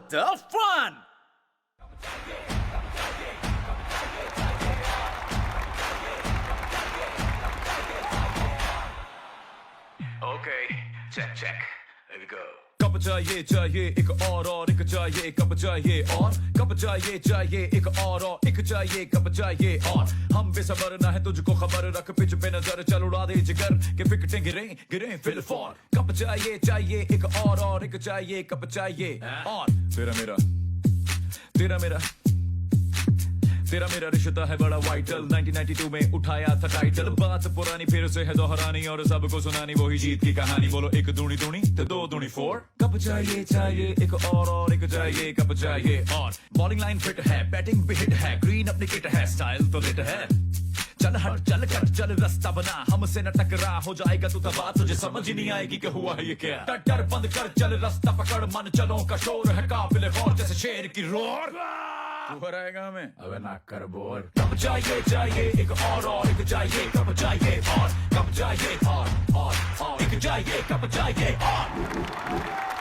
the fun. Okay, check. Here we go. कब चाहिए एक और एक चाहिए कब चाहिए और कब चाहिए एक और एक चाहिए कब चाहिए और हम बेसबर ना है तुझको खबर रख पिच पे नजर चल उड़ा दे जिगर के विकेटें गिरे फिल फॉर कब चाहिए एक और एक चाहिए कब चाहिए और तेरा मेरा रिश्ता है बड़ा वाइटल 1992 में उठाया था टाइटल बात पुरानी फिर से है दोहरानी और सबको सुनानी वही जीत की कहानी बोलो एक दूनी तो दो दूनी 4 कब चाहिए एक और एक चाहिए कब चाहिए और बॉलिंग लाइन फिट है बैटिंग भी हिट है ग्रीन अपनी किट है स्टाइल तो लिट है चल हट चल कट चल रास्ता बना हमसे न टकरा हो जाएगा तू तबाह तुझे समझ ही नहीं आएगी कि हुआ है ये क्या डर बंद कर चल रास्ता पकड़ मन चलो का शोर है काबिल गौर जैसे शेर की रोर तू हराएगा हमें अबे ना कर बोल कब चाहिए एक और एक चाहिए कब चाहिए और कब चाहिए और एक चाहिए कब चाहिए और